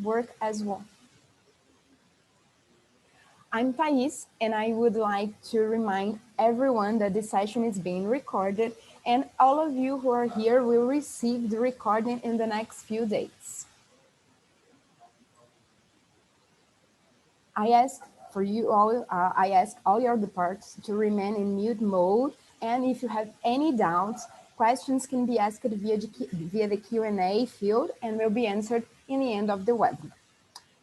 work as one. I'm Thais, and I would like to remind everyone that this session is being recorded, and all of you who are here will receive the recording in the next few days. I ask all your parts to remain in mute mode, and if you have any doubts, questions can be asked via the Q&A field and will be answered in the end of the webinar.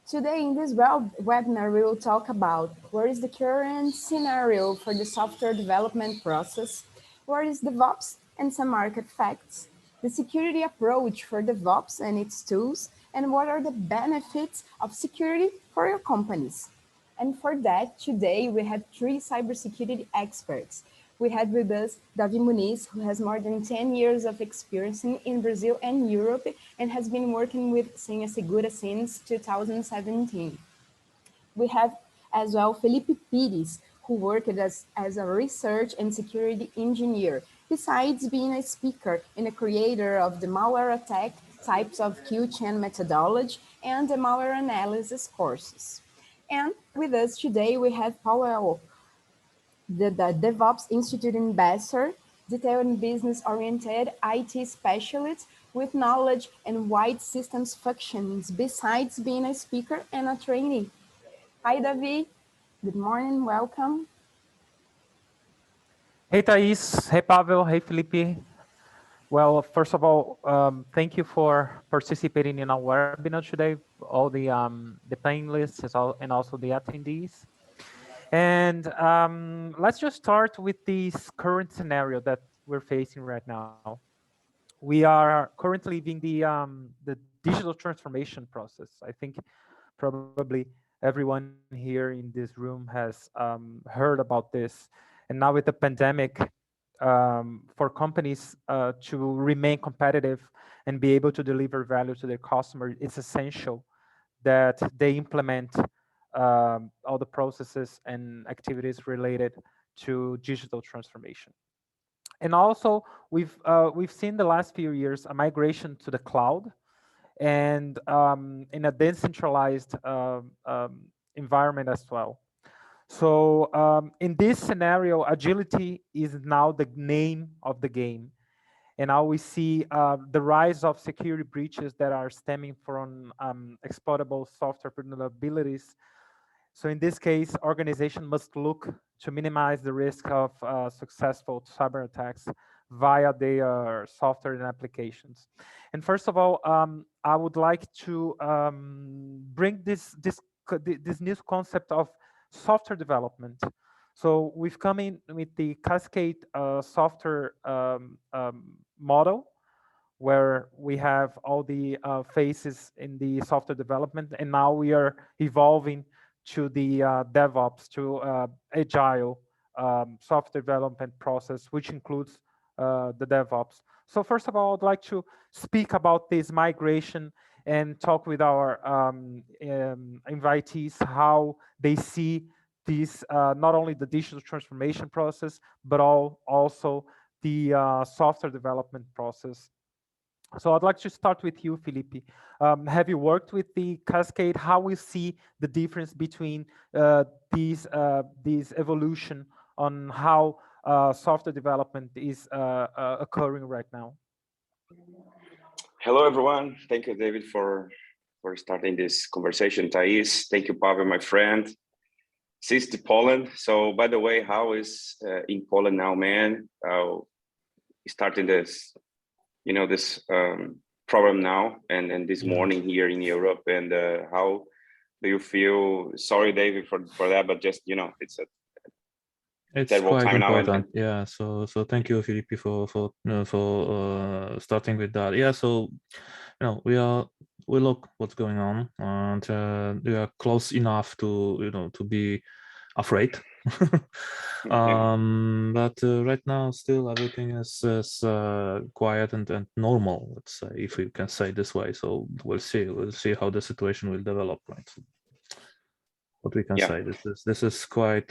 Today in this webinar, we will talk about what is the current scenario for the software development process, what is DevOps and some market facts, the security approach for DevOps and its tools, and what are the benefits of security for your companies. And for that, today we have three cybersecurity experts. We have with us Davi Muniz, who has more than 10 years of experience in Brazil and Europe and has been working with Senha Segura since 2017. We have as well Felipe Pires, who worked as a research and security engineer, besides being a speaker and a creator of the malware attack types of Q-chain methodology and the malware analysis courses. And with us today, we have Paulo, the DevOps Institute ambassador, detailed and business-oriented IT specialist with knowledge and wide systems functions, besides being a speaker and a trainee. Hi, Davi. Good morning. Welcome. Hey, Thais. Hey, Pavel. Hey, Felipe. Well, first of all, thank you for participating in our webinar today, all the panelists and also the attendees. And let's just start with this current scenario that we're facing right now. We are currently living the digital transformation process. I think probably everyone here in this room has heard about this. And now with the pandemic, for companies to remain competitive and be able to deliver value to their customer, it's essential that they implement all the processes and activities related to digital transformation. And also, we've seen the last few years a migration to the cloud and in a decentralized environment as well. So in this scenario, agility is now the name of the game. And now we see the rise of security breaches that are stemming from exploitable software vulnerabilities. So in this case, organization must look to minimize the risk of successful cyber attacks via their software and applications. And first of all, I would like to bring this new concept of software development. So we've come in with the cascade software model, where we have all the phases in the software development, and now we are evolving to the DevOps, to agile software development process, which includes the DevOps. So first of all, I'd like to speak about this migration and talk with our invitees how they see this, not only the digital transformation process, but also the software development process. So I'd like to start with you, Felipe. Have you worked with the cascade? How we see the difference between these evolution on how software development is occurring right now? Hello, everyone. Thank you, David, for starting this conversation. Thais, thank you, Pavel, my friend. Since Poland. So, by the way, how is in Poland now, man? Starting this, this problem now, and this morning here in Europe, and how do you feel? Sorry, David, for that, but just it's quite important. Yeah. So thank you, Felipe, for starting with that. Yeah. So we look what's going on, and we are close enough to be afraid. But right now, still everything is quiet and normal. Let's say, if we can say this way. So we'll see how the situation will develop, right? What we can say, this is quite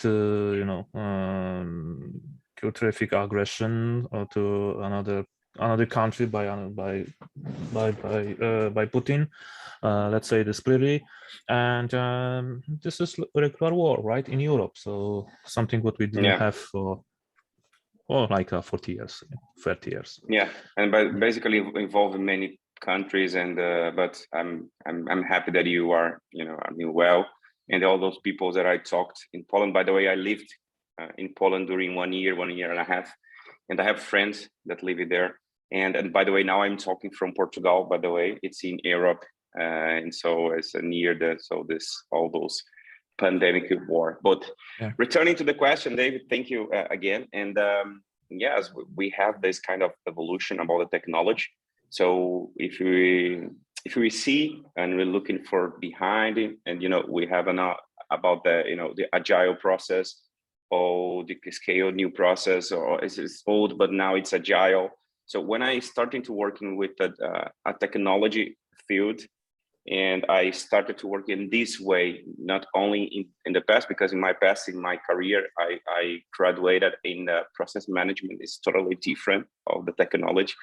terrific aggression to another another country by Putin, let's say this clearly, and this is regular war, right, in Europe. So something what we didn't have for like 40 years, 30 years. Yeah, and basically involving many countries, and but I'm happy that you are, doing well, and all those people that I talked in Poland. By the way, I lived in Poland during 1 year, 1.5 years, and I have friends that live there. And by the way, now I'm talking from Portugal. By the way, it's in Europe, and so it's near all those pandemic war. But returning to the question, David, thank you again. And yes, we have this kind of evolution about the technology. So if we see and we're looking for behind it, and we have about the agile process, or the scale new process, or it's old but now it's agile. So when I started to working with a technology field, and I started to work in this way, not only in the past, because in my past, in my career, I graduated in process management. It's totally different of the technology.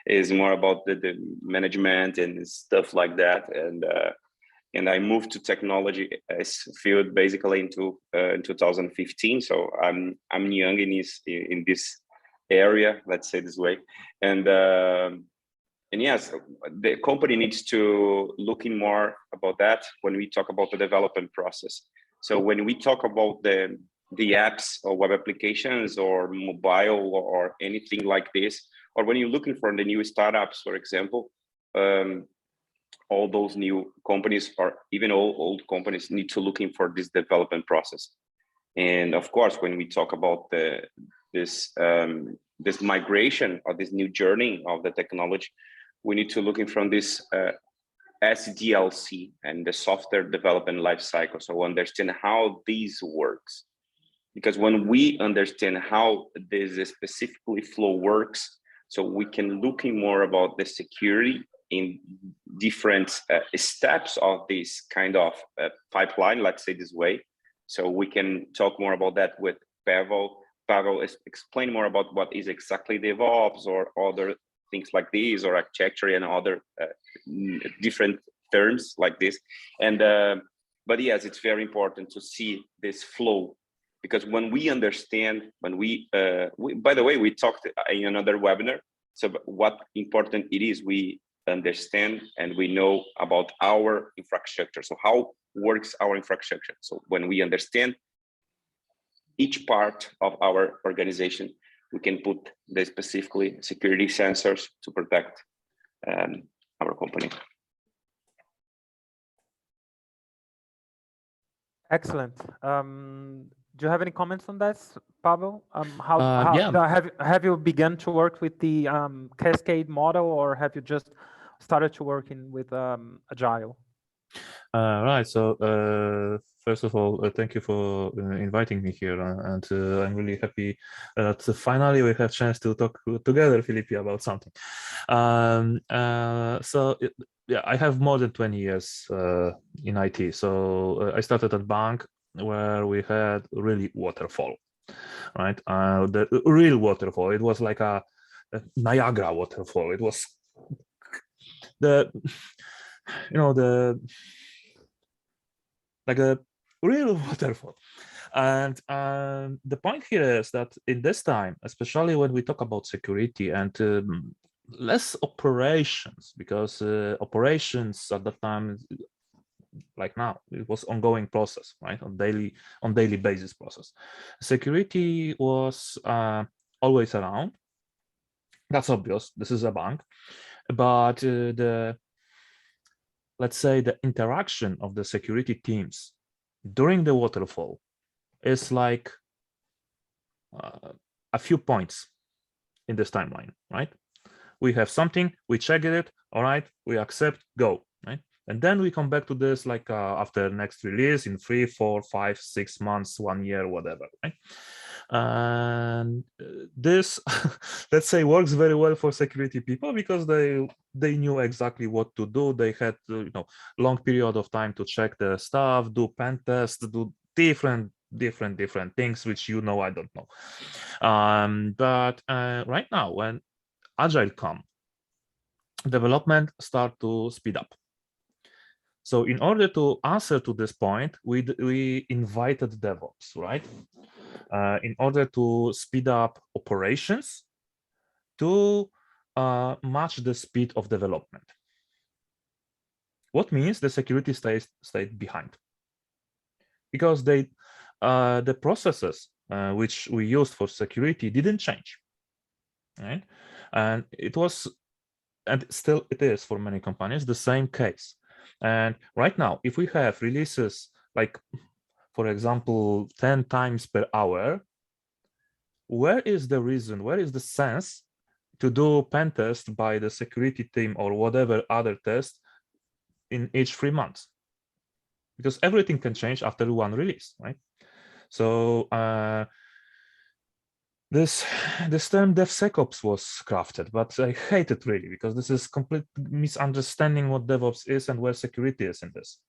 It's more about the management and stuff like that. And I moved to technology field basically in 2015. So I'm young in this area, let's say this way. And yes, the company needs to look in more about that when we talk about the development process. So when we talk about the apps or web applications or mobile or anything like this, or when you're looking for the new startups, for example, all those new companies or even old companies need to looking for this development process. And of course, when we talk about this migration or this new journey of the technology, we need to looking from this SDLC and the software development lifecycle. So understand how this works, because when we understand how this specifically flow works, so we can looking more about the security in different steps of this kind of pipeline, let's say this way. So we can talk more about that with Pavel. Pavel is explain more about what is exactly DevOps or other things like these, or architecture and other different terms like this. And but yes, it's very important to see this flow, because when we understand, when we by the way, we talked in another webinar. So what important it is, we understand and we know about our infrastructure. So how works our infrastructure? So when we understand each part of our organization, we can put the specifically security sensors to protect our company. Excellent. Do you have any comments on that, Pavel? Have you begun to work with the Cascade model, or have you just started to work with Agile? Right. So first of all, thank you for inviting me here, and I'm really happy that finally we have a chance to talk together, Felipe, about something. Yeah, I have more than 20 years in IT. So I started at bank where we had really waterfall, right? The real waterfall. It was like a Niagara waterfall. It was like a real waterfall. And the point here is that in this time, especially when we talk about security and less operations, because operations at that time, like now, it was ongoing process, right? On daily basis process. Security was always around. That's obvious. This is a bank, but let's say the interaction of the security teams during the waterfall is like a few points in this timeline, right? We have something, we check it, all right, we accept, go, right? And then we come back to this like after next release in 3, 4, 5, 6 months, 1 year, whatever, right? And this, let's say, works very well for security people because they knew exactly what to do. They had long period of time to check the stuff, do pen tests, do different things which I don't know. But right now, when Agile come, development start to speed up. So in order to answer to this point, we invited DevOps, right? In order to speed up operations to match the speed of development. What means the security stayed behind, because the processes which we used for security didn't change, right? And it was, and still it is for many companies, the same case. And right now, if we have releases like, for example, 10 times per hour, where is the reason, where is the sense to do pen test by the security team or whatever other test in each 3 months? Because everything can change after one release, right? So this term DevSecOps was crafted, but I hate it really, because this is complete misunderstanding what DevOps is and where security is in this.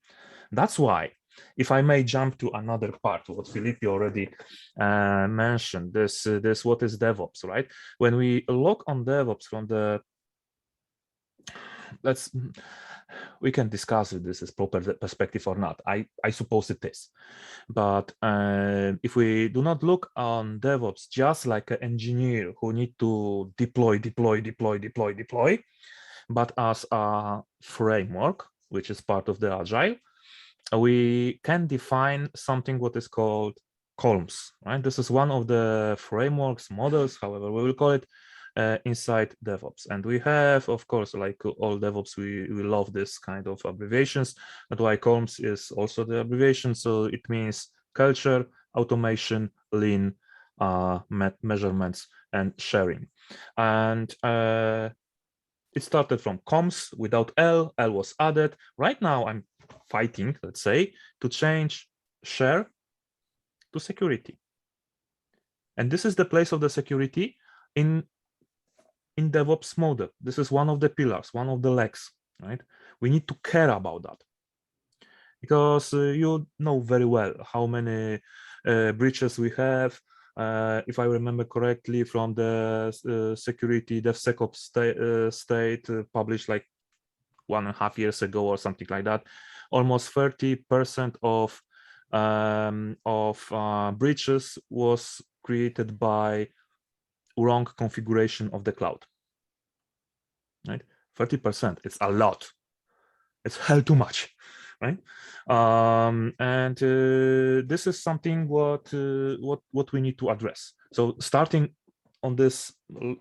That's why, if I may jump to another part, what Felipe already mentioned, this what is DevOps, right? When we look on DevOps from the, we can discuss if this is proper perspective or not. I suppose it is. But if we do not look on DevOps just like an engineer who need to deploy, but as a framework, which is part of the Agile, we can define something what is called columns, right? This is one of the frameworks, models, however we will call it, inside DevOps. And we have, of course, like all DevOps, we love this kind of abbreviations. That's why columns is also the abbreviation. So it means culture, automation, lean, measurements, and sharing. And it started from comms without L was added. Right now I'm fighting, let's say, to change share to security. And this is the place of the security in DevOps model. This is one of the pillars, one of the legs, right? We need to care about that, because you know very well how many breaches we have. If I remember correctly, from the security DevSecOps state published like 1.5 years ago or something like that, almost 30% of breaches was created by wrong configuration of the cloud, right? 30%, it's a lot. It's hell too much, right? And this is something what we need to address. So starting on this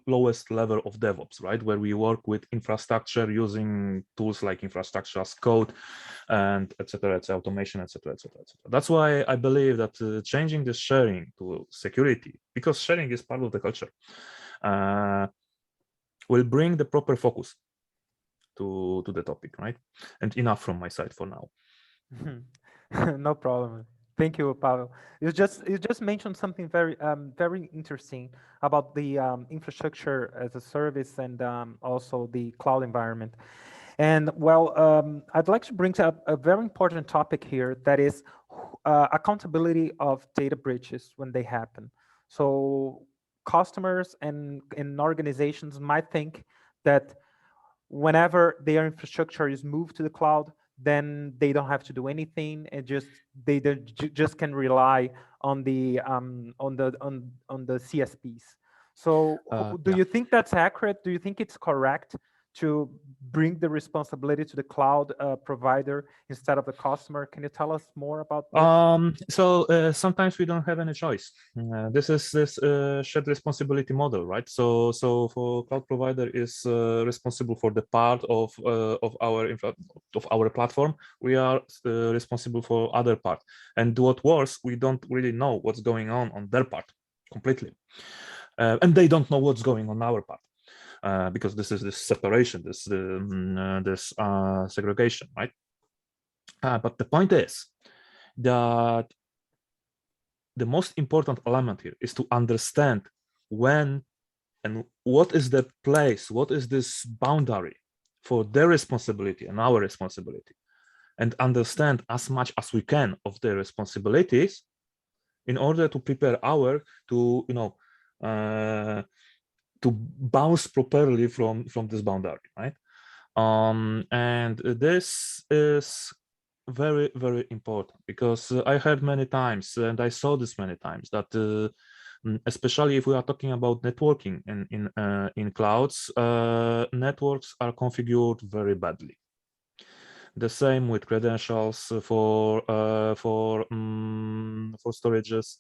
lowest level of DevOps, right, where we work with infrastructure using tools like infrastructure as code and etc., automation, etc., etc. That's why I believe that changing the sharing to security, because sharing is part of the culture, will bring the proper focus to the topic, right? And enough from my side for now. No problem. Thank you, Pavel. You just mentioned something very very interesting about the infrastructure as a service and also the cloud environment. And well, I'd like to bring up a very important topic here, that is accountability of data breaches when they happen. So customers and organizations might think that whenever their infrastructure is moved to the cloud, then they don't have to do anything, and they just can rely on the CSPs. So do you think that's accurate? Do you think it's correct to bring the responsibility to the cloud provider instead of the customer? Can you tell us more about this? So sometimes we don't have any choice. This is this shared responsibility model, right? So for cloud provider is responsible for the part of our platform. We are responsible for other part. And what worse, we don't really know what's going on their part completely, and they don't know what's going on our part. Because this is this separation, this segregation, right? But the point is that the most important element here is to understand when and what is the place, what is this boundary for their responsibility and our responsibility, and understand as much as we can of their responsibilities in order to prepare to to bounce properly from this boundary, right? And this is very, very important, because I heard many times, and I saw this many times, that especially if we are talking about networking in clouds, networks are configured very badly. The same with credentials for storages,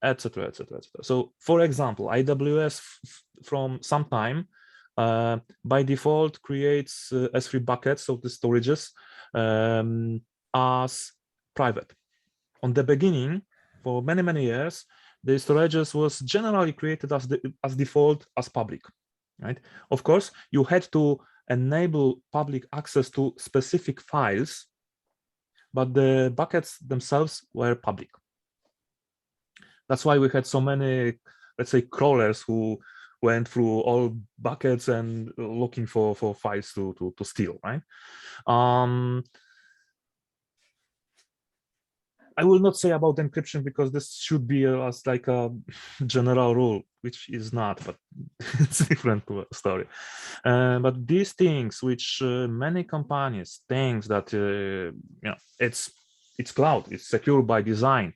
etc., etc., etc. So, for example, AWS from some time by default creates S3 buckets of the storages as private. On the beginning, for many, many years, the storages was generally created as default as public, right? Of course, you had to enable public access to specific files, but the buckets themselves were public. That's why we had so many, let's say, crawlers who went through all buckets and looking for files to steal, right? I will not say about encryption, because this should be as like a general rule, which is not, but it's a different story. But these things, which many companies think that it's cloud, it's secure by design.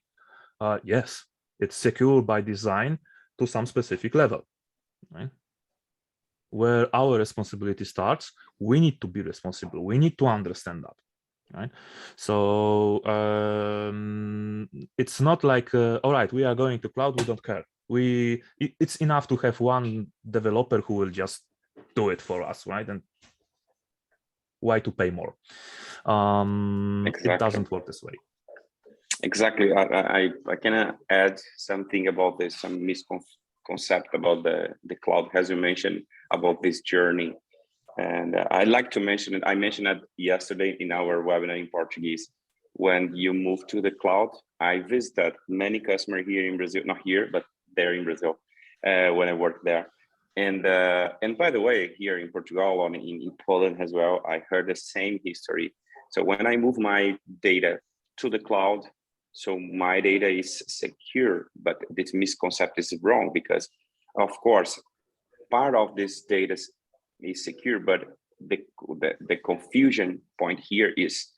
Yes, it's secure by design to some specific level, right? Where our responsibility starts, we need to be responsible. We need to understand that. Right, so it's not like all right, we are going to cloud, we don't care. It's enough to have one developer who will just do it for us, right? And why to pay more? Exactly. It doesn't work this way. Exactly. I can add something about this, some misconcept about the cloud, as you mentioned, about this journey. And I'd like to mention it. I mentioned it yesterday in our webinar in Portuguese. When you move to the cloud, I visited many customers here in Brazil, not here, but there in Brazil, when I worked there. And by the way, here in Portugal and in Poland as well, I heard the same history. So when I move my data to the cloud, so my data is secure, but this misconception is wrong, because of course, part of this data is secure, but the confusion point here is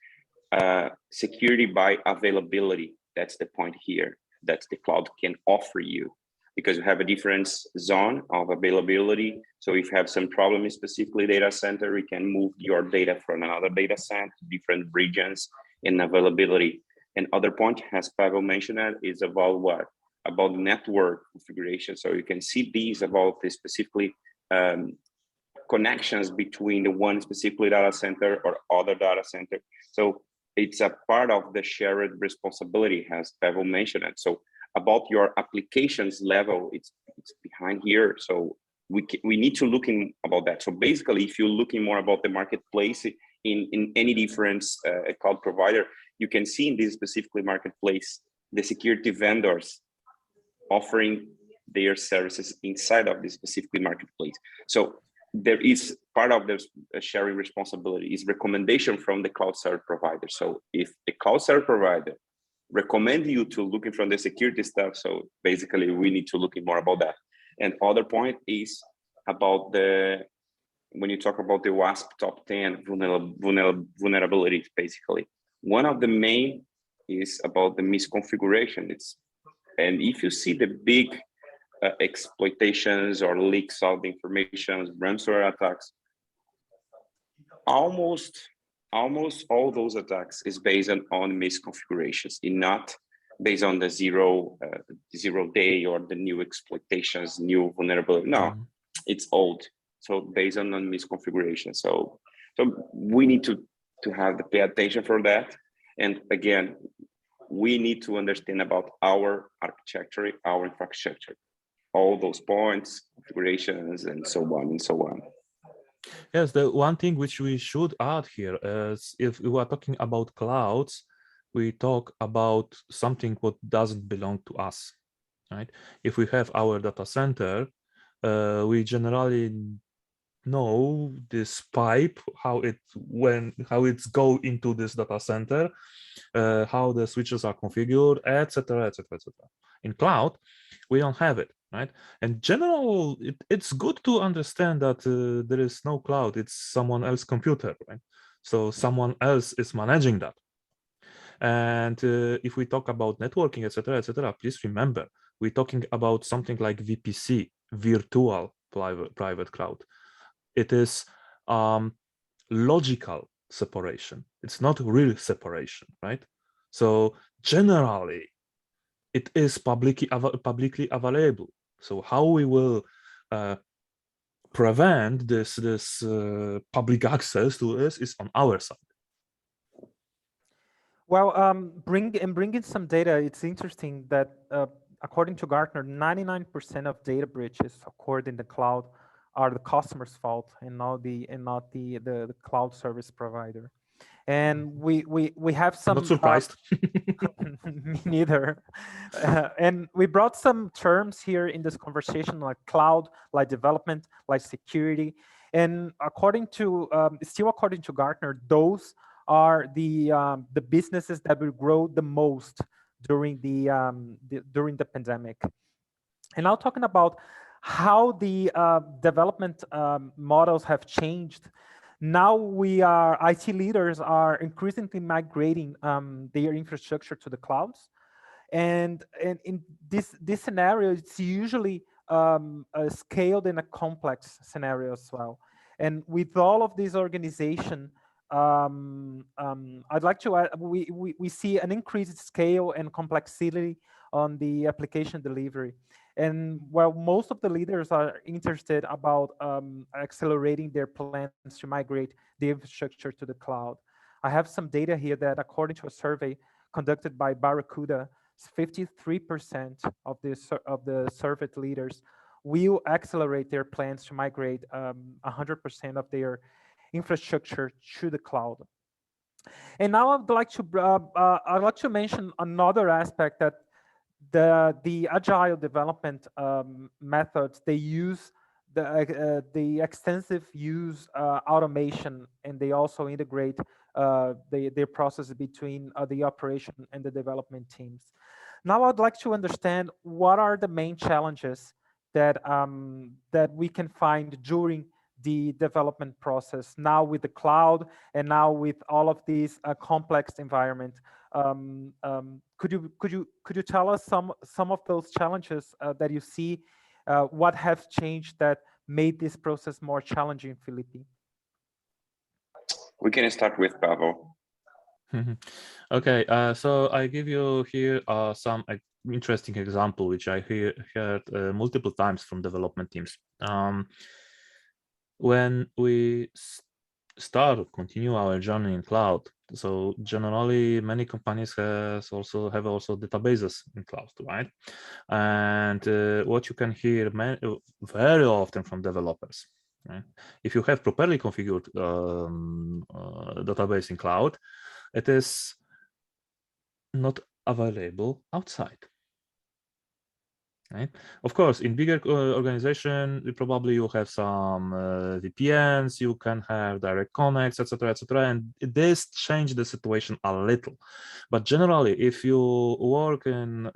security by availability. That's the point here that the cloud can offer you, because you have a different zone of availability. So if you have some problem specifically data center, we can move your data from another data center to different regions in availability. And other point, as Pavel mentioned, is about what? About network configuration. So you can see these about this specifically connections between the one specifically data center or other data center. So it's a part of the shared responsibility, as Pavel mentioned it. So about your applications level, it's behind here. So we need to look in about that. So basically, if you're looking more about the marketplace in any different cloud provider, you can see in this specifically marketplace, the security vendors offering their services inside of this specific marketplace. So there is part of the sharing responsibility is recommendation from the cloud service provider. So if the cloud service provider recommend you to looking from the security stuff, so basically we need to look in more about that. And other point is about when you talk about the WASP top 10 vulnerabilities, basically one of the main is about the misconfiguration. And if you see the big exploitations or leaks of the information, ransomware attacks, almost all those attacks is based on misconfigurations, and not based on the zero day or the new exploitations, new vulnerability. No, it's old. So based on misconfiguration. So we need to have to pay attention for that. And again, we need to understand about our architecture, our infrastructure, all those points, configurations, and so on and so on. Yes, the one thing which we should add here is, if we are talking about clouds, we talk about something what doesn't belong to us, right? If we have our data center, we generally know this pipe, how it's go into this data center, how the switches are configured, etc., etc., etc. In cloud, we don't have it. right? And general, it's good to understand that there is no cloud, it's someone else's computer, right? So someone else is managing that. And if we talk about networking, etc., please remember, we're talking about something like VPC, virtual private cloud. It is logical separation. It's not real separation, right? So generally, it is publicly available. So how we will prevent this public access to this is on our side. Well, bringing some data, it's interesting that according to Gartner, 99% of data breaches occurred in the cloud are the customer's fault and not the cloud service provider. And we have some. Not surprised. Me neither. And we brought some terms here in this conversation, like cloud, like development, like security. And still according to Gartner, those are the businesses that will grow the most during the pandemic. And now talking about how the development models have changed. Now IT leaders are increasingly migrating their infrastructure to the clouds. And in this scenario, it's usually a scaled and a complex scenario as well. And with all of this organization, I'd like to add, we see an increased scale and complexity on the application delivery. And while most of the leaders are interested about accelerating their plans to migrate the infrastructure to the cloud, I have some data here that according to a survey conducted by Barracuda, 53% of the surveyed leaders will accelerate their plans to migrate 100% of their infrastructure to the cloud. And now I'd like to mention another aspect that the agile development methods, they use the extensive use automation, and they also integrate their process between the operation and the development teams. Now I'd like to understand what are the main challenges that we can find during the development process now with the cloud and now with all of these complex environment. Could you tell us some of those challenges that you see? What have changed that made this process more challenging, Felipe? We can start with Pavel. Okay, so I give you here some interesting example which I heard multiple times from development teams. When we continue our journey in cloud, so generally many companies have also databases in cloud, right? And what you can hear very often from developers, right? If you have properly configured database in cloud, it is not available outside. Right? Of course, in bigger organization, probably you have some VPNs, you can have direct connects, etc., and this changed the situation a little. But generally, if you work in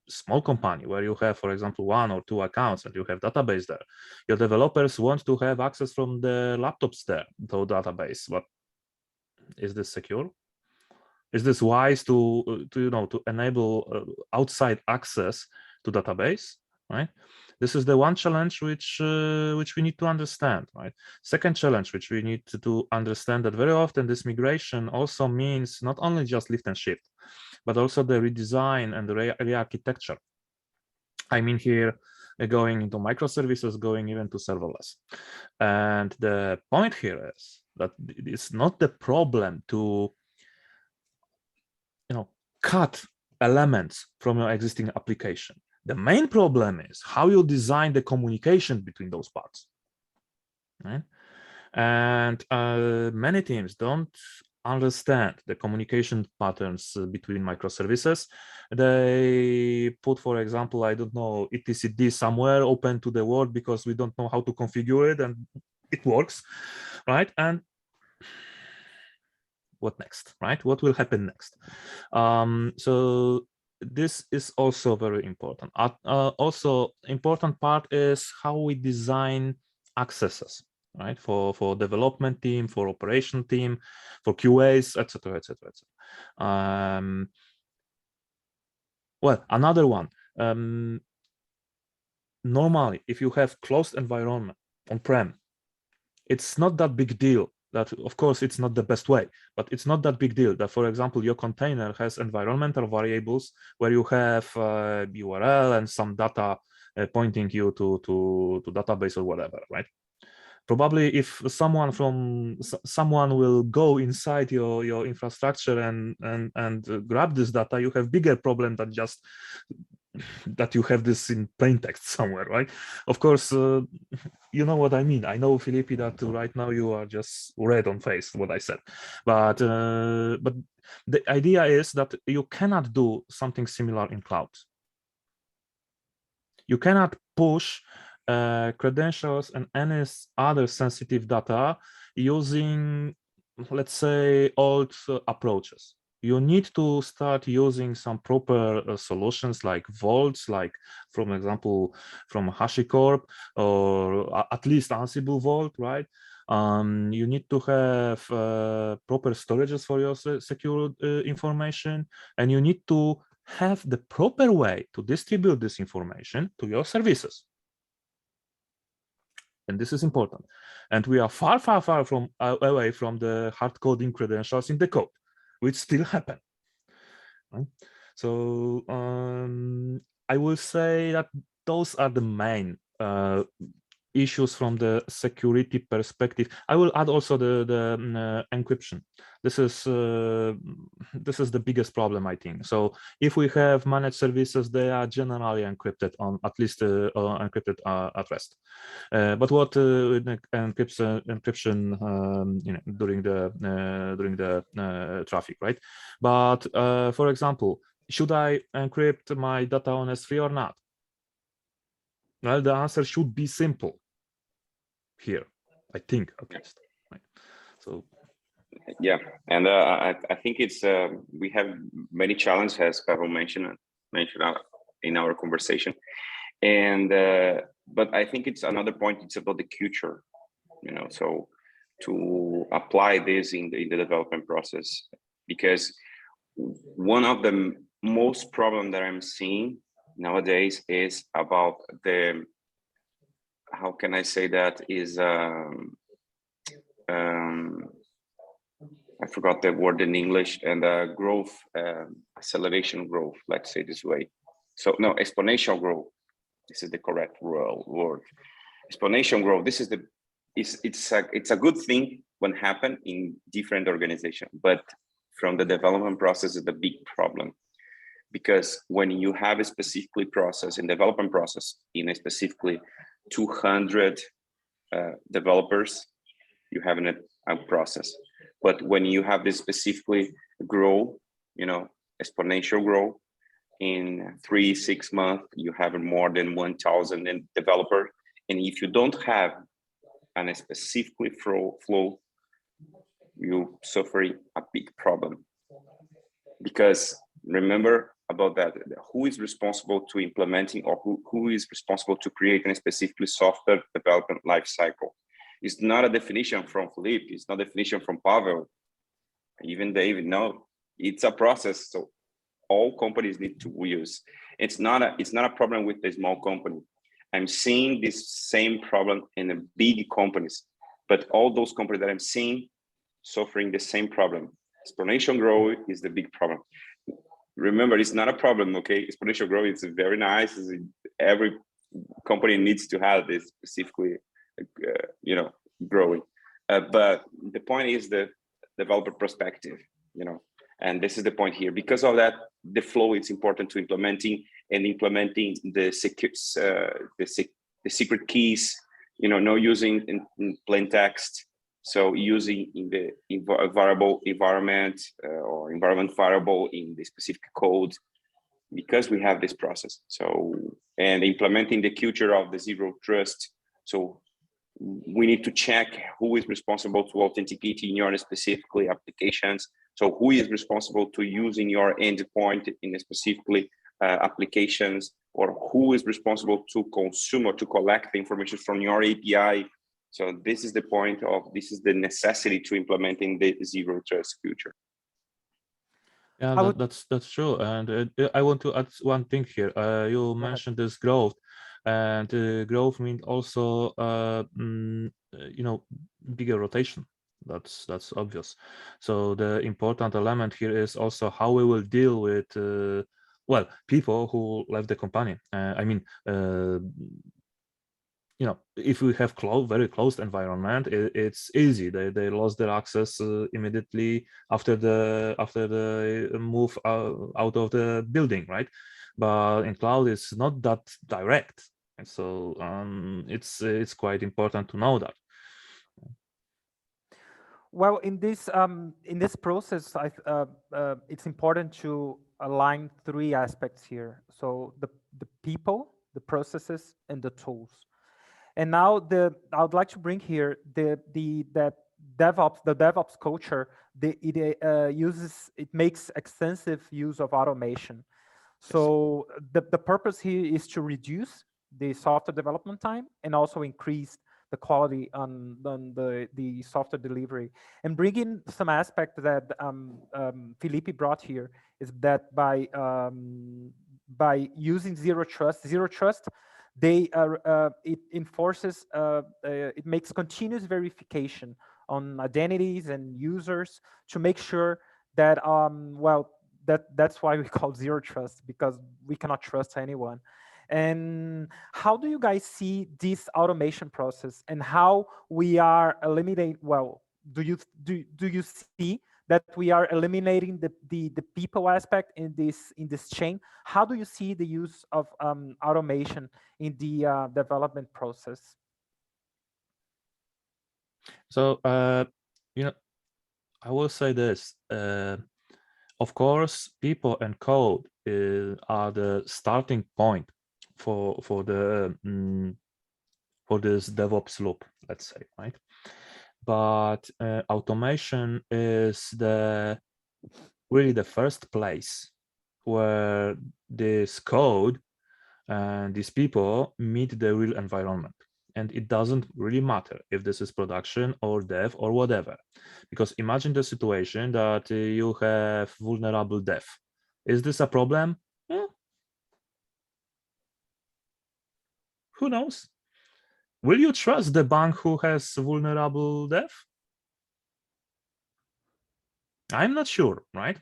small company where you have, for example, 1 or 2 accounts and you have database there, your developers want to have access from the laptops there to database. But is this secure? Is this wise to enable outside access to database, right? This is the one challenge which we need to understand, right? Second challenge which we need to understand that very often this migration also means not only just lift and shift, but also the redesign and the re-architecture. I mean here going into microservices, going even to serverless. And the point here is that it's not the problem to cut elements from your existing application. The main problem is how you design the communication between those parts, right? And many teams don't understand the communication patterns between microservices. They put, for example, I don't know, etcd somewhere open to the world because we don't know how to configure it, and it works, right? And what next, right? What will happen next? So this is also very important. Also, important part is how we design accesses, right? For development team, for operation team, for QAs, etc., etc., etc. Well, another one. Normally, if you have closed environment on-prem, it's not that big deal. That, of course, it's not the best way, but it's not that big deal that, for example, your container has environmental variables where you have URL and some data pointing you to database or whatever, right? Probably if someone will go inside your infrastructure and grab this data, you have bigger problem than just that you have this in plain text somewhere, right? Of course, you know what I mean. I know, Felipe, that right now you are just red on face what I said, but the idea is that you cannot do something similar in cloud. You cannot push credentials and any other sensitive data using, let's say, old approaches. You need to start using some proper solutions like vaults, like, for example, from HashiCorp or at least Ansible Vault, right? You need to have proper storages for your secure information, and you need to have the proper way to distribute this information to your services. And this is important. And we are far, far, far from away from the hard coding credentials in the code, which still happen. Right? So I will say that those are the main issues from the security perspective. I will add also the encryption. This is the biggest problem, I think. So if we have managed services, they are generally encrypted on at least encrypted at rest. But what encryption during the traffic, right? But for example, should I encrypt my data on S3 or not? Well, the answer should be simple here, I think, at least. Right. So, yeah, and I think it's we have many challenges, as Pavel mentioned in our conversation, and but I think it's another point. It's about the culture, so to apply this in the development process, because one of the most problem that I'm seeing nowadays is about the, how can I say that, is I forgot the word in English, and growth, acceleration growth, let's say this way. So no, exponential growth. This is the correct word. Exponential growth. This is the, it's a good thing when happen in different organizations, but from the development process is the big problem. Because when you have a specifically process in development process in a specifically 200 developers, you have a process. But when you have this specifically grow, exponential growth, in 3-6 months, you have more than 1,000 developer. And if you don't have a specifically flow, you suffer a big problem. Because remember about that, who is responsible to implementing, or who is responsible to create a specifically software development lifecycle? It's not a definition from Felipe, it's not a definition from Pavel, even David. No, it's a process. So all companies need to use. It's not a problem with the small company. I'm seeing this same problem in the big companies, but all those companies that I'm seeing suffering the same problem. Exponential growth is the big problem. Remember, it's not a problem, okay? Exponential growth is very nice. Every company needs to have this specifically, growing. But the point is the developer perspective, and this is the point here. Because of that, the flow is important to implementing the secret keys, no using in plain text. So using in the variable environment or environment variable in the specific code, because we have this process. So, and implementing the culture of the zero trust. So we need to check who is responsible to authenticate in your specifically applications. So who is responsible to using your endpoint in specifically applications, or who is responsible to consume or to collect the information from your API. So this is the point of, this is the necessity to implementing the zero trust future. Yeah, that's true. And I want to add one thing here. You mentioned this growth, and growth means also you know, bigger rotation. That's obvious. So the important element here is also how we will deal with well, people who left the company. I mean, you know, if we have very closed environment, it's easy. They lost their access immediately after the move out of the building, right? But in cloud, it's not that direct, and so it's quite important to know that. Well, in this process, it's important to align three aspects here. So the people, the processes, and the tools. And now I would like to bring here the DevOps culture. It makes extensive use of automation. So the purpose here is to reduce the software development time and also increase the quality on the software delivery. And bringing some aspect that Felipe brought here is that by using zero trust, it enforces, it makes continuous verification on identities and users to make sure that that's why we call zero trust, because we cannot trust anyone. And how do you guys see this automation process, and how we are eliminating? Well, do you see that we are eliminating the people aspect in this chain? How do you see the use of automation in the development process? So you know, I will say this. Of course, people and code are the starting point for this DevOps loop, let's say, right? But automation is really the first place where this code and these people meet the real environment. And it doesn't really matter if this is production or dev or whatever, because imagine the situation that you have vulnerable dev. Is this a problem? Who knows? Will you trust the bank who has vulnerable dev? I'm not sure, right?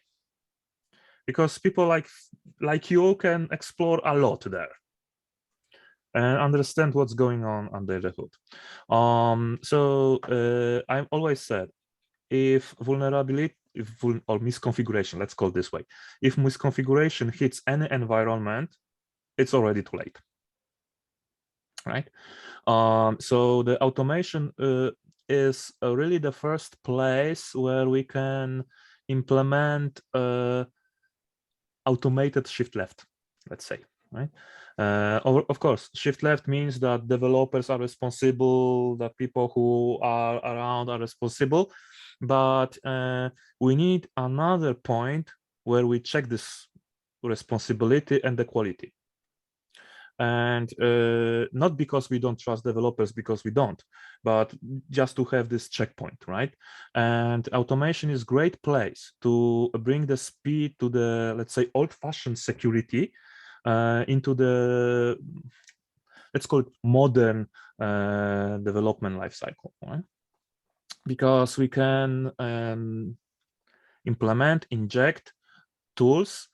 Because people like you can explore a lot there and understand what's going on under the hood. So I've always said, if vulnerability or misconfiguration, let's call it this way, if misconfiguration hits any environment, it's already too late, right? So the automation is really the first place where we can implement automated shift left, let's say, right? Of course, shift left means that developers are responsible, that people who are around are responsible, but we need another point where we check this responsibility and the quality. And not because we don't trust developers, because we don't, but just to have this checkpoint, right? And automation is a great place to bring the speed to the, let's say, old-fashioned security into the, let's call it modern development lifecycle, right? Because we can inject tools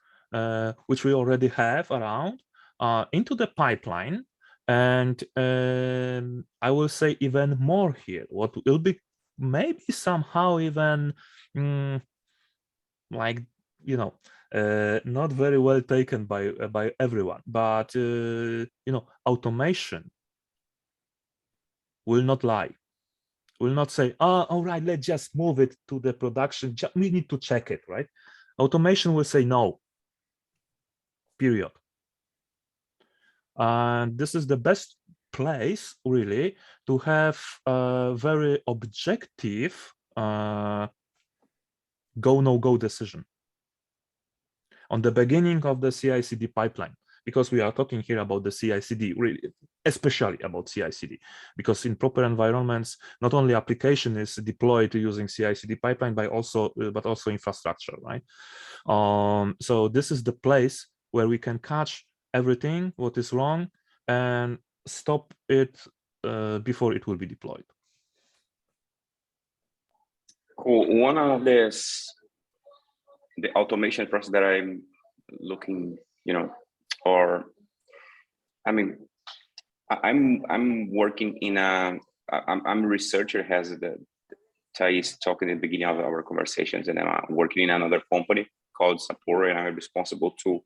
which we already have around into the pipeline, and I will say even more here. What will be maybe somehow even like, you know, not very well taken by everyone, but you know, automation will not lie. Will not say, oh, all right, let's just move it to the production. We need to check it, right? Automation will say no. Period. And this is the best place really to have a very objective go no go decision on the beginning of the CI/CD pipeline, because we are talking here about the CI/CD, really, especially about CI/CD, because in proper environments, not only application is deployed using CI/CD pipeline, but also infrastructure, right? So this is the place where we can catch everything what is wrong and stop it before it will be deployed. Cool. One of this, the automation process that I'm looking, or I mean, I'm working in I'm a researcher, has the Thais talked in the beginning of our conversations, and I'm working in another company called Sapporo, and I'm responsible to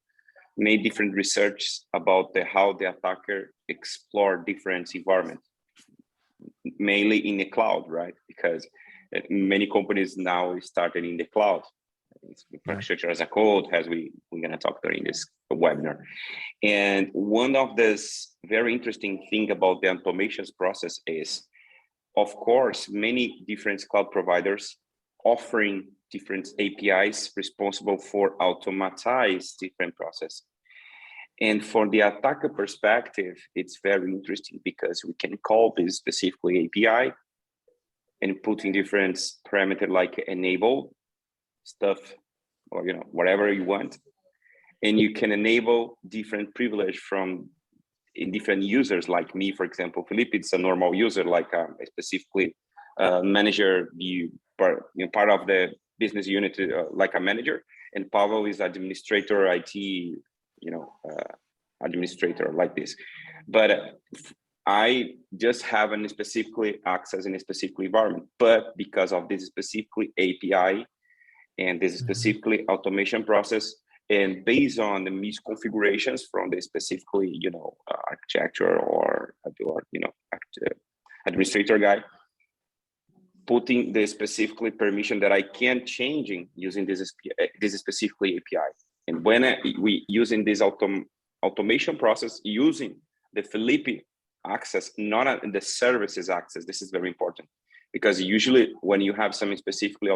make different research about how the attacker explore different environments, mainly in the cloud, right? Because many companies now started in the cloud. Infrastructure as a code, as we're going to talk during this webinar. And one of this very interesting thing about the automations process is, of course, many different cloud providers offering different APIs responsible for automatize different process. And for the attacker perspective, it's very interesting because we can call this specifically API and put in different parameter like enable stuff, or whatever you want, and you can enable different privilege from in different users. Like me, for example, Felipe, it's a normal user, like specifically manager, part of the business unit, like a manager, and Pavel is administrator, IT, administrator, like this. But I just have a specifically access in a specific environment, but because of this specifically API and this specifically automation process, and based on the misconfigurations from the specifically, architecture or administrator guy, putting the specifically permission that I can changing using this specifically API. And when we using this automation process using the Felipe access, not the services access, this is very important, because usually when you have some specifically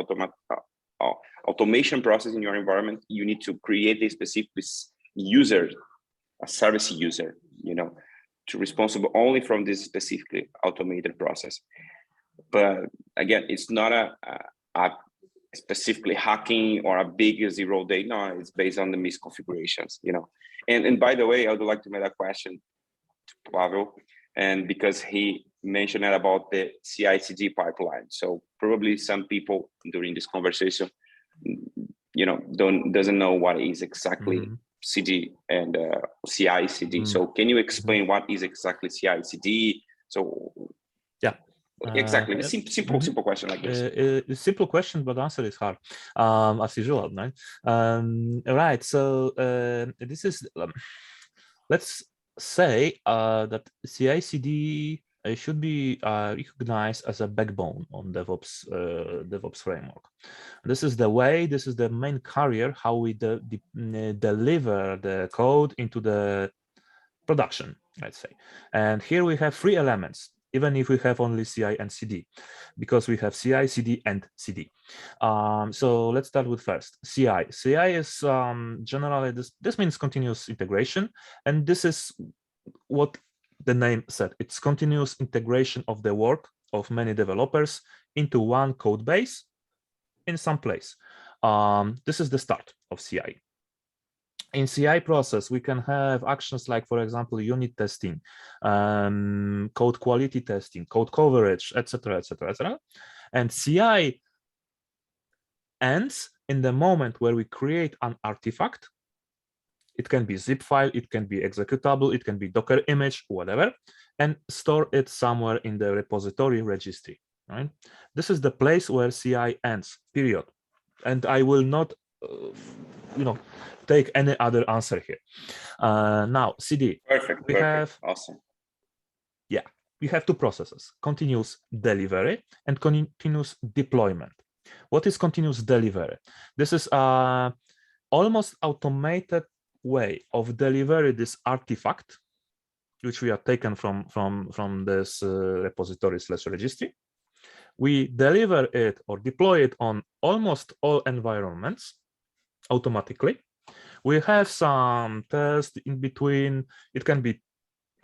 automation process in your environment, you need to create a specific user, a service user, to responsible only from this specifically automated process. But again, it's not a specifically hacking or a big 0 day. No, it's based on the misconfigurations, And by the way, I would like to make a question to Pavel, and because he mentioned about the CI/CD pipeline. So probably some people during this conversation, doesn't know what is exactly CD and CI/CD. So can you explain what is exactly CI/CD? So yeah. Exactly. Simple question like this. Simple question, but the answer is hard, as usual, right? Right. So this is, let's say that CI/CD should be recognized as a backbone on DevOps framework. This is the way. This is the main carrier how we deliver the code into the production, let's say. And here we have 3 elements, even if we have only CI and CD, because we have CI, CD, and CD. So let's start with first CI. CI is generally this means continuous integration, and this is what the name said. It's continuous integration of the work of many developers into one code base in some place. This is the start of CI. In CI process, we can have actions like, for example, unit testing, code quality testing, code coverage, etc., etc., etc. And CI ends in the moment where we create an artifact. It can be zip file, it can be executable, it can be Docker image, whatever, and store it somewhere in the repository registry. Right? This is the place where CI ends, period. And I will not, take any other answer here. Now, CD. Perfect. We have awesome. Yeah, we have 2 processes: continuous delivery and continuous deployment. What is continuous delivery? This is a almost automated way of delivering this artifact which we are taken from this repository/registry. We deliver it or deploy it on almost all environments automatically. We have some tests in between. It can be,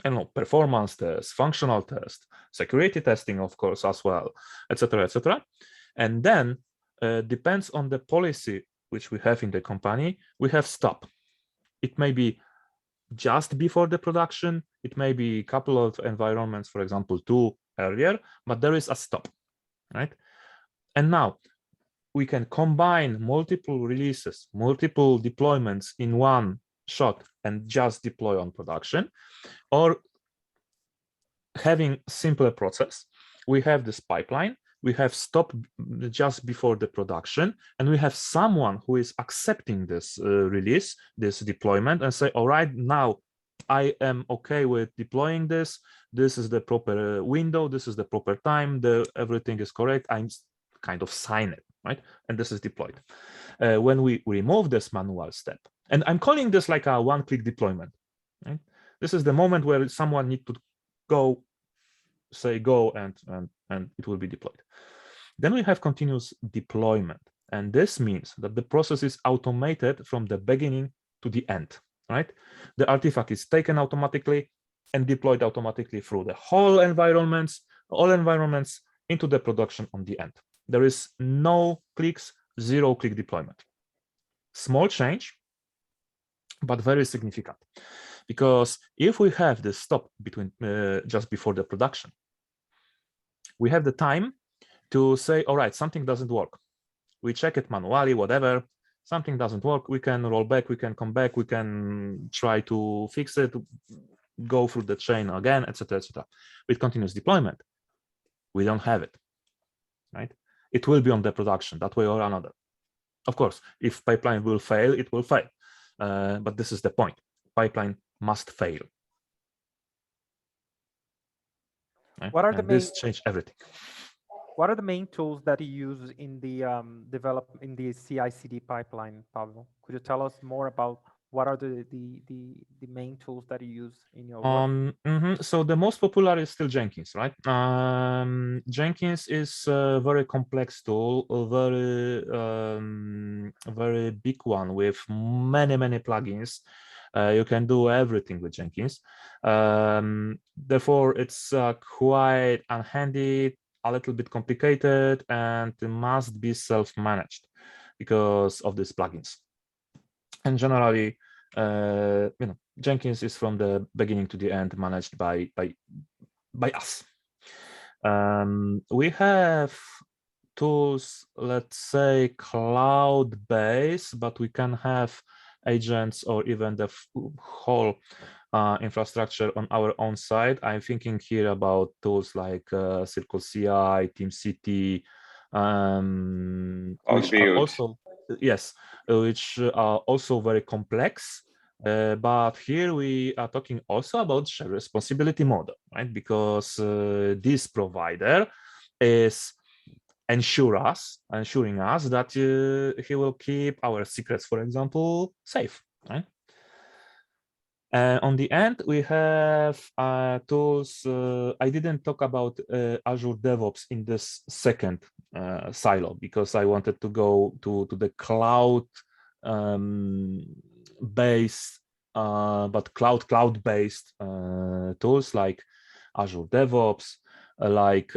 I don't know, performance tests, functional tests, security testing, of course, as well, etc., etc. And then depends on the policy which we have in the company, we have stop. It may be just before the production. It may be a couple of environments, for example, 2 earlier, but there is a stop, right? And now we can combine multiple releases, multiple deployments in one shot and just deploy on production, or having simpler process. We have this pipeline, we have stop just before the production, and we have someone who is accepting this release, this deployment, and say, all right, now I am okay with deploying this. This is the proper window. This is the proper time. Everything is correct. I'm kind of sign it, right? And this is deployed. When we remove this manual step, and I'm calling this like a one-click deployment, right? This is the moment where someone needs to go, say go, and it will be deployed. Then we have continuous deployment. And this means that the process is automated from the beginning to the end, right? The artifact is taken automatically and deployed automatically through the whole environments, all environments into the production on the end. There is no clicks, 0-click deployment. Small change, but very significant. Because if we have the stop between just before the production, we have the time to say, all right, something doesn't work. We check it manually, whatever, something doesn't work. We can roll back, we can come back, we can try to fix it, go through the chain again, etc., etc. With continuous deployment, we don't have it, right? It will be on the production that way or another. Of course, if pipeline will fail, it will fail. But this is the point. Pipeline must fail. Right? What are the main, this changed everything. What are the main tools that you use in the CI/CD pipeline, Pavel? Could you tell us more about what are the main tools that you use in your work? So the most popular is still Jenkins, right? Jenkins is a very complex tool, a very big one with many plugins. You can do everything with Jenkins. Therefore, it's quite unhandy, a little bit complicated, and must be self-managed because of these plugins. And generally, Jenkins is from the beginning to the end managed by us. We have tools, let's say, cloud-based, but we can have agents or even the whole infrastructure on our own side. I'm thinking here about tools like Circle CI, TeamCity, which are also, yes, which are also very complex. But here we are talking also about shared responsibility model, right? Because this provider is ensuring us that he will keep our secrets, for example, safe, right? On the end, we have tools. I didn't talk about Azure DevOps in this second silo because I wanted to go to the cloud based, but cloud-based tools like Azure DevOps, like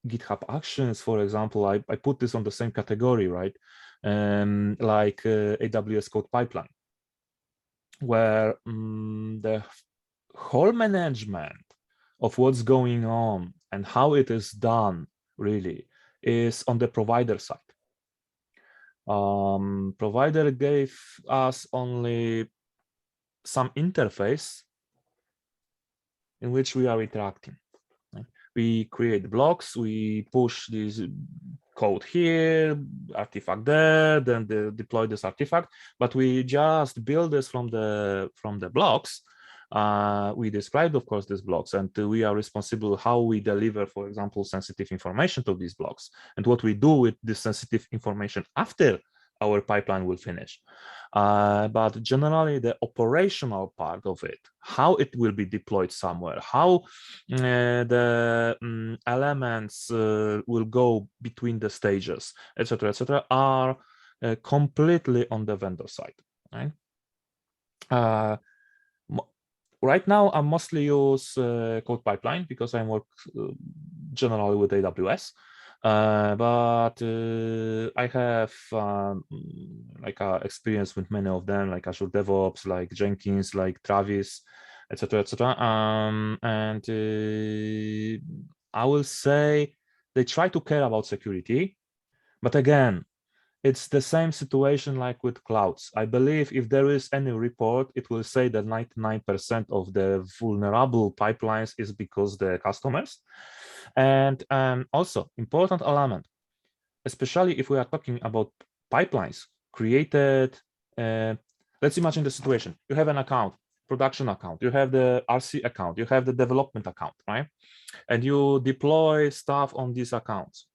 GitHub Actions, for example. I put this on the same category, right? Like AWS Code Pipeline, where the whole management of what's going on and how it is done really is on the provider side. Provider gave us only some interface in which we are interacting. Right? We create blocks, we push this code here, artifact there, then deploy this artifact, but we just build this from the blocks. We described, of course, these blocks, and we are responsible how we deliver, for example, sensitive information to these blocks, and what we do with this sensitive information after our pipeline will finish. But generally, the operational part of it, how it will be deployed somewhere, how the elements will go between the stages, etc., are completely on the vendor side. Right? Right now, I mostly use code pipeline because I work generally with AWS. But I have experience with many of them, like Azure DevOps, like Jenkins, like Travis, etc. And I will say they try to care about security, but again, it's the same situation like with clouds. I believe if there is any report, it will say that 99% of the vulnerable pipelines is because the customers. And also important element, especially if we are talking about pipelines created, let's imagine the situation. You have an account, production account, you have the RC account, you have the development account, right? And you deploy stuff on these accounts.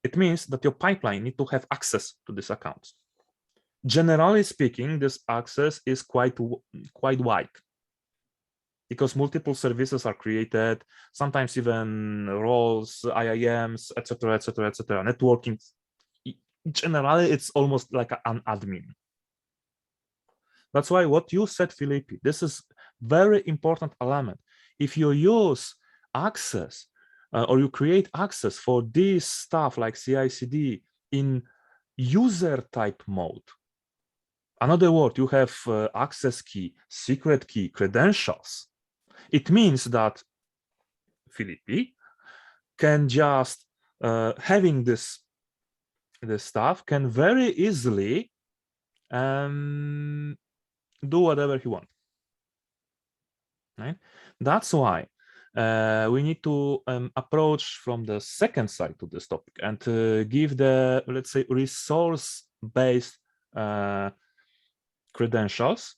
It means that your pipeline need to have access to these accounts. Generally speaking, this access is quite wide because multiple services are created, sometimes even roles, IAMs, etc., networking. Generally, it's almost like an admin. That's why what you said, Felipe, this is very important element. If you use access or you create access for this stuff like CI/CD in user type mode, another word, you have access key, secret key, credentials. It means that Felipe can just having this stuff can very easily do whatever he wants. Right? That's why we need to approach from the second side to this topic and give the, let's say, resource-based credentials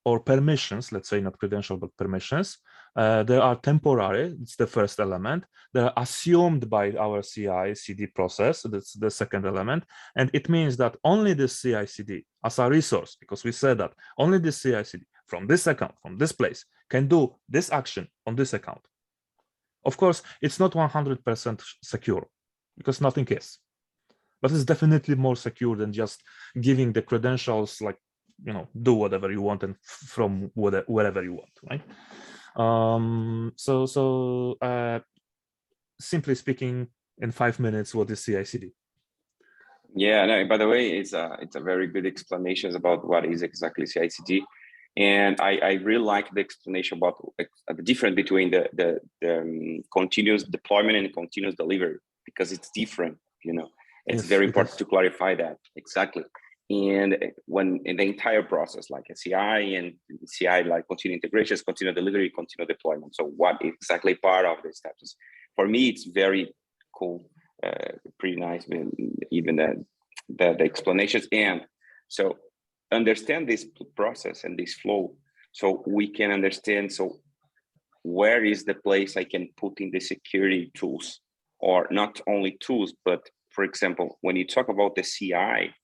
or permissions, let's say not credential, but permissions. They are temporary, it's the first element. They're assumed by our CI/CD process, that's the second element. And it means that only the CI/CD as a resource, because we said that only the CI/CD from this account, from this place, can do this action on this account. Of course, it's not 100% secure because nothing is, but it's definitely more secure than just giving the credentials like, you know, do whatever you want and from wherever you want, right? Simply speaking, in 5 minutes, what is CI/CD? Yeah, no, by the way, it's a very good explanation about what is exactly CI/CD. And I really like the explanation about the difference between the continuous deployment and continuous delivery, because it's different, you know. It's Yes, very important to clarify that, exactly. And when in the entire process, like a CI and CI, like continuous integrations, continuous delivery, continuous deployment. So what exactly part of the steps? For me, it's very cool, pretty nice, even the explanations. And so understand this process and this flow, so we can understand, so where is the place I can put in the security tools, or not only tools, but for example, when you talk about the CI,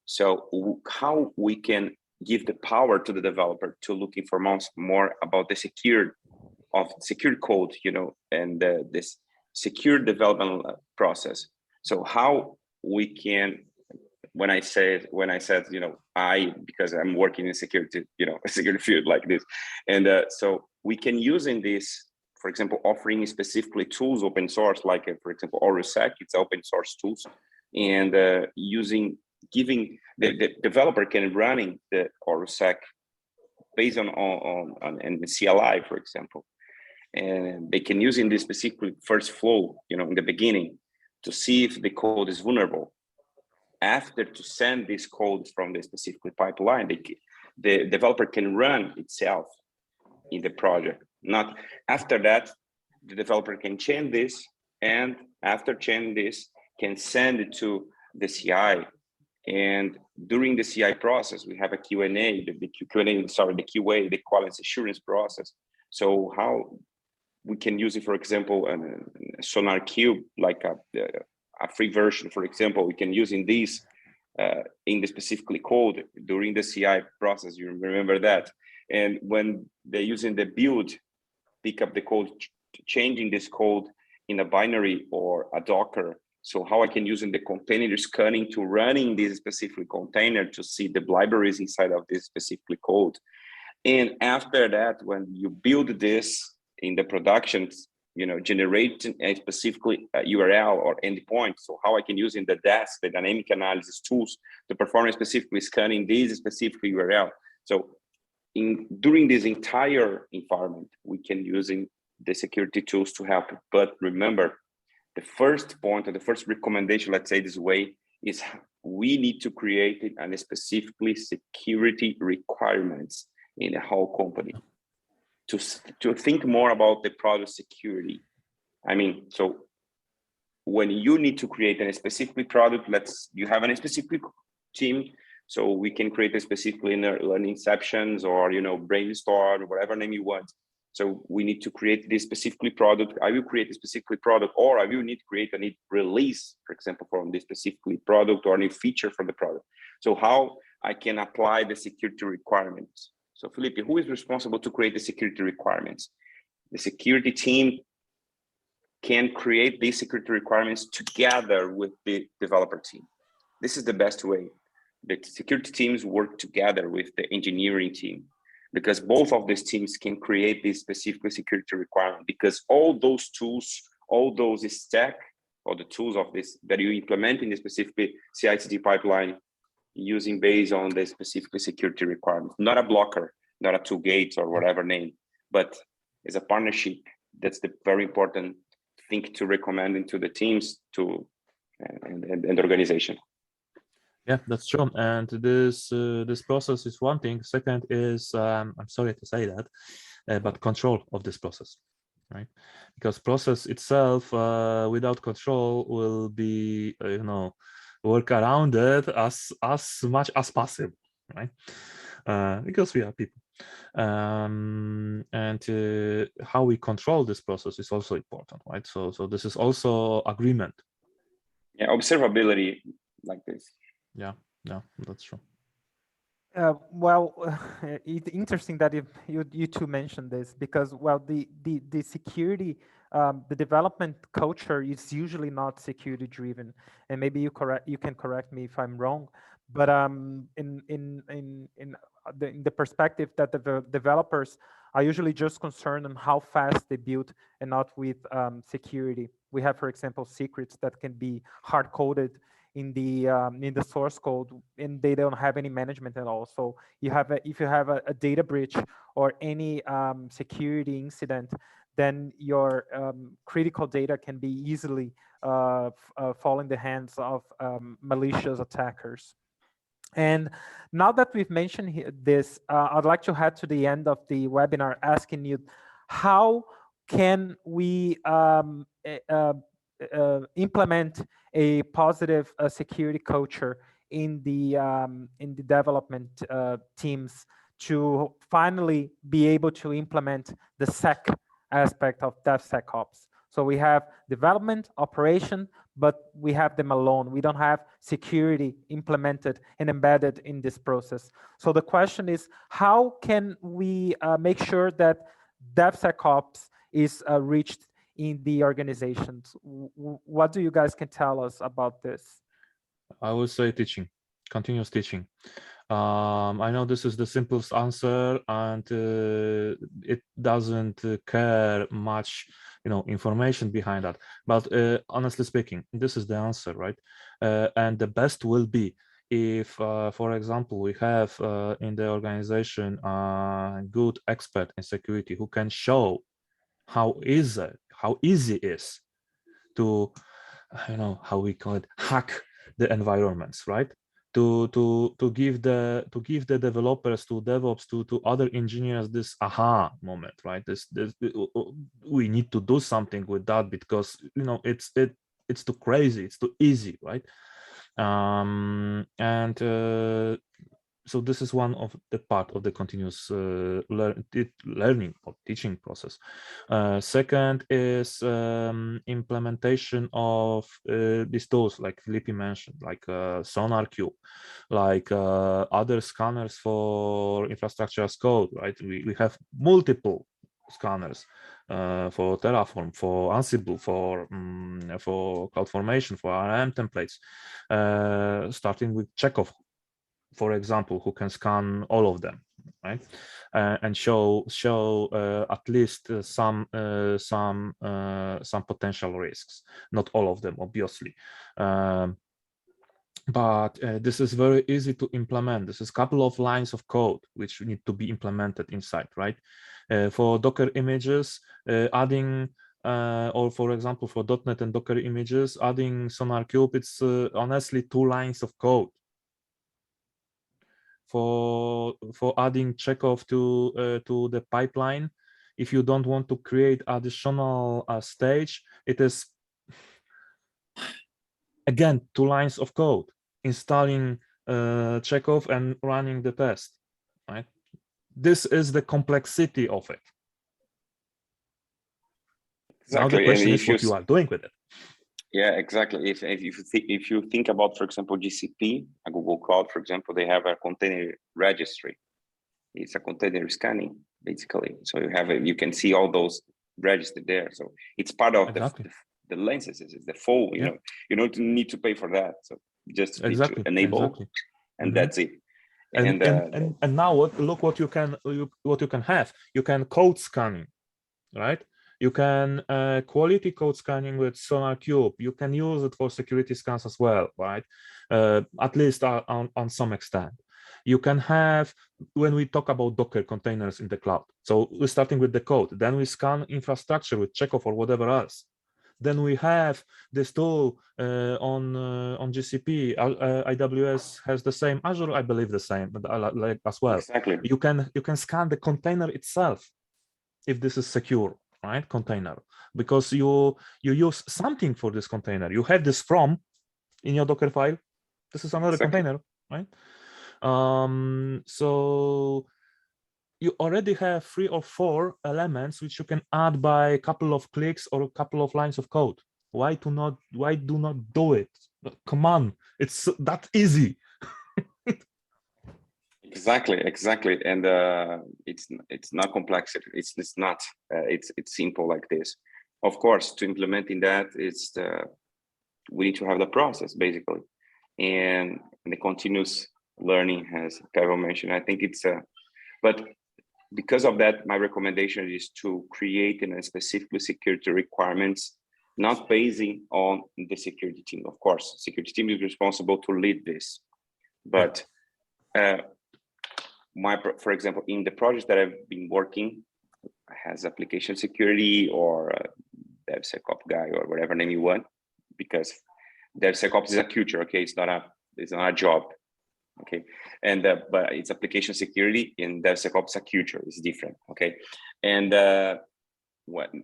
so how we can give the power to the developer to looking for more about the secure code, you know, and this secure development process. So how we can, when I said, you know, because I'm working in security, you know, a security field like this, and so we can use in this, for example, offering specifically tools open source, like for example, ORUSEC, it's open source tools, and giving the developer can running the ORUSEC based on the CLI, for example, and they can use in this specific first flow, you know, in the beginning, to see if the code is vulnerable. After to send this code from the specific pipeline, the developer can run itself in the project. Not after that, the developer can change this, and after changing this, can send it to the CI. And during the CI process, we have a Q&A, the QA, the quality assurance process. So how we can use it, for example, a Sonar Cube, like a free version, for example, we can use in this in the specifically code during the CI process. You remember that. And when they're using the build, pick up the code, changing this code in a binary or a Docker. So how I can use in the container scanning to running this specific container to see the libraries inside of this specific code. And after that, when you build this in the production, generate a specifically URL or endpoint. So how I can use in the DAS, the dynamic analysis tools, to perform a specifically scanning this specific URL. So during this entire environment, we can using the security tools to help. But remember, the first point or the first recommendation, let's say this way, is we need to create a specifically security requirements in the whole company to think more about the product security. I mean, so when you need to create a specific product, you have a specific team, so we can create a specific learning sections or brainstorm, whatever name you want. So we need to create this specific product. I will create a specific product, or I will need to create a new release, for example, from this specific product or a new feature for the product. So how I can apply the security requirements. So Felipe, who is responsible to create the security requirements? The security team can create these security requirements together with the developer team. This is the best way. The security teams work together with the engineering team, because both of these teams can create this specific security requirement, because all those tools, all those stack, or the tools of this that you implement in the specific CI/CD pipeline using based on the specific security requirement, not a blocker, not a tool gates or whatever name, but as a partnership. That's the very important thing to recommend into the teams and the organization. Yeah, that's true. And this process is one thing. Second is, I'm sorry to say that, but control of this process, right? Because process itself without control will be, work around it as much as possible, right? Because we are people. And how we control this process is also important, right? So this is also agreement. Yeah, observability like this. Yeah, that's true. Well, it's interesting that you two mentioned this, because the security, the development culture is usually not security driven, and maybe you can correct me if I'm wrong, but in the perspective that the developers are usually just concerned on how fast they build and not with security. We have, for example, secrets that can be hard coded in the source code, and they don't have any management at all. So if you have a data breach or any security incident, then your critical data can be easily fall in the hands of malicious attackers. And now that we've mentioned this, I'd like to head to the end of the webinar asking you, how can we implement a positive security culture in the development teams to finally be able to implement the sec aspect of DevSecOps? So we have development, operation, but we have them alone. We don't have security implemented and embedded in this process. So the question is, how can we make sure that DevSecOps is reached in the organizations? What do you guys can tell us about this? I would say teaching, continuous teaching. I know this is the simplest answer, and it doesn't care much, information behind that. But honestly speaking, this is the answer, right? And the best will be if, for example, we have in the organization a good expert in security who can show how easy it is to, how we call it, hack the environments, right? To give the developers, to DevOps, to other engineers this aha moment, right? This we need to do something with that, because it's too crazy, it's too easy, right? And so this is one of the part of the continuous learning or teaching process. Second is implementation of these tools like Felipe mentioned, like SonarQube, like other scanners for infrastructure as code, right? We have multiple scanners for Terraform, for Ansible, for CloudFormation, for RM templates, starting with Chekhov, for example, who can scan all of them, right? And show at least some potential risks. Not all of them, obviously. But this is very easy to implement. This is a couple of lines of code which need to be implemented inside, right? For Docker images, adding, or for example, for .NET and Docker images, adding SonarQube, it's honestly 2 lines of code. For adding Chekhov to the pipeline, if you don't want to create additional stage, it is again 2 lines of code, installing Chekhov and running the test, right? This is the complexity of it. Exactly. Now the question is what you are doing with it. Yeah, exactly. If you think about, for example, GCP, Google Cloud, for example, they have a container registry. It's a container scanning, basically. So you can see all those registered there. So it's part of the licenses. It's the full. You know, you don't need to pay for that. So just need to enable, and that's it. And now look what you can have. You can code scanning, right? You can quality code scanning with SonarQube. You can use it for security scans as well, right? At least on some extent. You can have, when we talk about Docker containers in the cloud. So we're starting with the code. Then we scan infrastructure with Chekhov or whatever else. Then we have this tool on GCP. AWS has the same. Azure, I believe, the same, but like as well. Exactly. You can scan the container itself if this is secure, right? Container, because you use something for this container. You have this from in your Docker file. This is another container, right? So you already have 3 or 4 elements which you can add by a couple of clicks or a couple of lines of code. Why do not do it? Come on, it's that easy. Exactly, and it's not complex. It's not. It's simple like this. Of course, to implementing that, we need to have the process basically, and the continuous learning, as Pavel mentioned. I think it's but because of that, my recommendation is to create specifically security requirements, not basing on the security team. Of course, security team is responsible to lead this, but for example, in the project that I've been working, has application security or DevSecOps guy or whatever name you want, because DevSecOps is a culture. Okay, it's not a job. Okay, and but it's application security, and DevSecOps a culture is different. Okay, and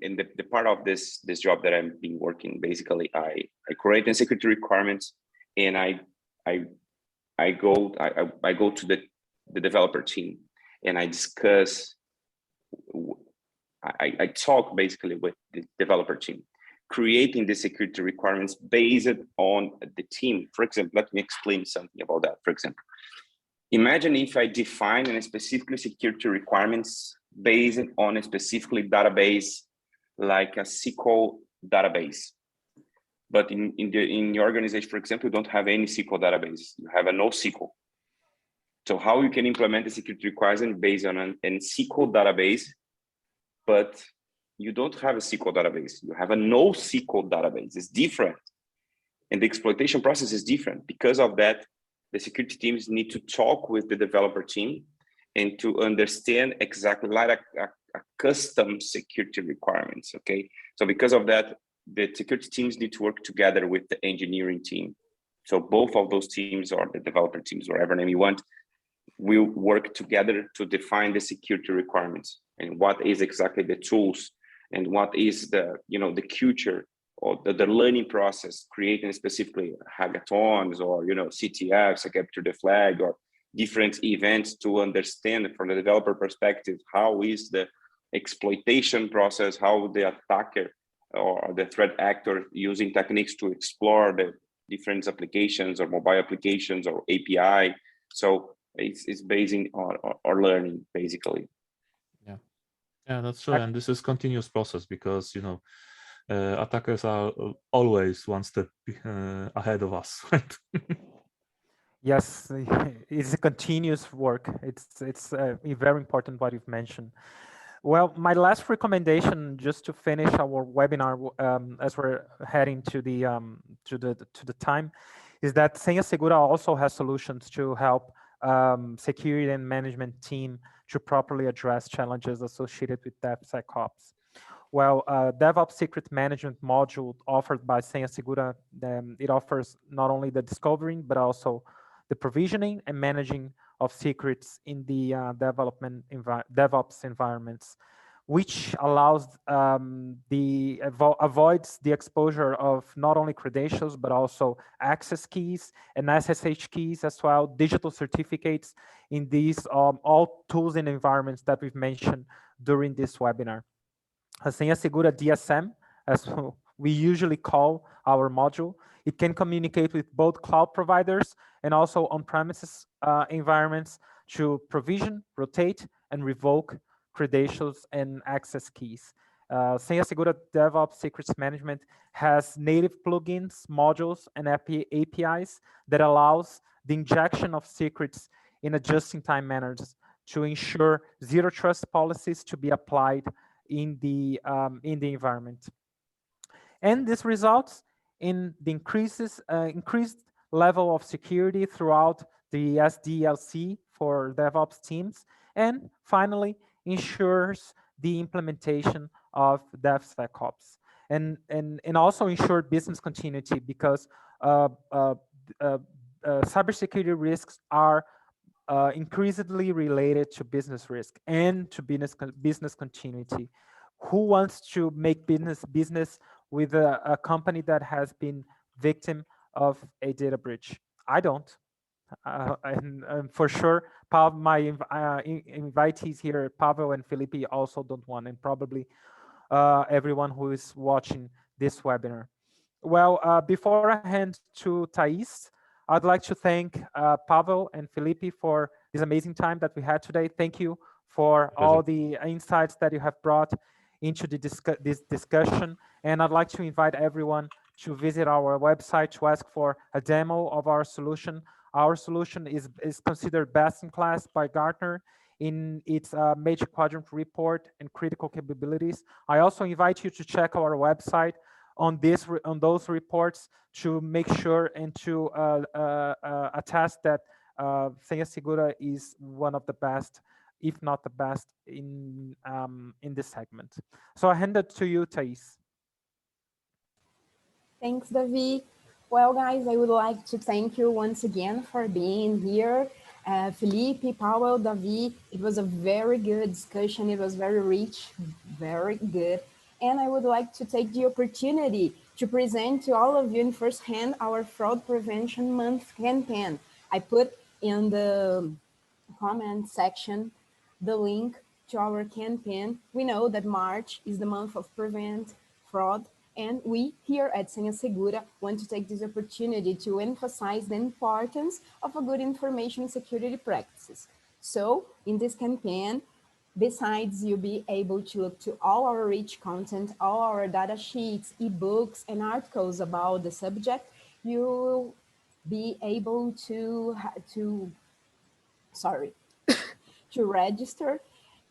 in the part of this job that I've been working, basically I create the security requirements, and I go to the developer team, and I discuss. I talk basically with the developer team, creating the security requirements based on the team. For example, let me explain something about that. For example, imagine if I define a specifically security requirements based on a specifically database, like a SQL database. But in your organization, for example, you don't have any SQL database. You have a NoSQL. So how you can implement the security requirement based on a SQL database, but you don't have a SQL database. You have a NoSQL database. It's different. And the exploitation process is different. Because of that, the security teams need to talk with the developer team and to understand exactly like a custom security requirements, okay? So because of that, the security teams need to work together with the engineering team. So both of those teams, or the developer teams, whatever name you want, will work together to define the security requirements and what is exactly the tools and what is the culture or the learning process, creating specifically hackathons or CTFs, capture the flag, or different events to understand from the developer perspective, how is the exploitation process, how the attacker or the threat actor using techniques to explore the different applications or mobile applications or API. So it's basing on or learning basically. Yeah, that's true. And this is continuous process because, attackers are always one step ahead of us, right? Yes, it's a continuous work. It's very important what you've mentioned. Well, my last recommendation, just to finish our webinar, as we're heading to the time, is that Senha Segura also has solutions to help security and management team to properly address challenges associated with DevSecOps. Well, DevOps secret management module offered by Senha Segura, it offers not only the discovering, but also the provisioning and managing of secrets in the DevOps environments, which allows avoids the exposure of not only credentials, but also access keys and SSH keys as well, digital certificates in these all tools and environments that we've mentioned during this webinar. A Senha Segura DSM, as we usually call our module, it can communicate with both cloud providers and also on-premises environments to provision, rotate, and revoke credentials and access keys. Senha Segura DevOps Secrets Management has native plugins, modules, and APIs that allows the injection of secrets in a just-in-time manner to ensure zero trust policies to be applied in the environment. And this results in the increased level of security throughout the SDLC for DevOps teams, and finally ensures the implementation of DevSecOps, and also ensure business continuity, because cybersecurity risks are increasingly related to business risk and to business continuity. Who wants to make business with a company that has been victim of a data breach? I don't. And for sure, my invitees here, Pavel and Felipe, also don't want, and probably everyone who is watching this webinar. Well, before I hand to Thais, I'd like to thank Pavel and Felipe for this amazing time that we had today. Thank you for all the insights that you have brought into this discussion. And I'd like to invite everyone to visit our website to ask for a demo of our solution. Our solution is considered best in class by Gartner in its Magic Quadrant report and critical capabilities. I also invite you to check our website on those reports to make sure and to attest that Senha Segura is one of the best, if not the best, in this segment. So I hand it to you, Thais. Thanks, Davi. Well, guys, I would like to thank you once again for being here. Felipe, Pavel, Davi, it was a very good discussion. It was very rich, very good. And I would like to take the opportunity to present to all of you in first hand our Fraud Prevention Month campaign. I put in the comment section the link to our campaign. We know that March is the month of prevent fraud, and we here at Senha Segura want to take this opportunity to emphasize the importance of a good information security practices. So in this campaign, besides you be able to look to all our rich content, all our data sheets, ebooks, and articles about the subject, you will be able to register,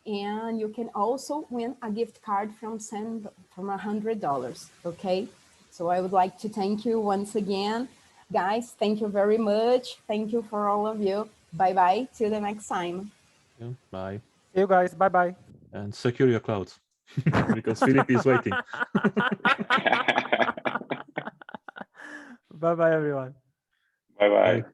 and you can also win a gift card from $100. Okay, so I would like to thank you once again, guys. Thank you very much. Thank you for all of you. Bye bye. Till the next time. Yeah, bye. See you guys. Bye bye. And secure your clouds because Philip is waiting. Bye bye, everyone. Bye bye. Bye.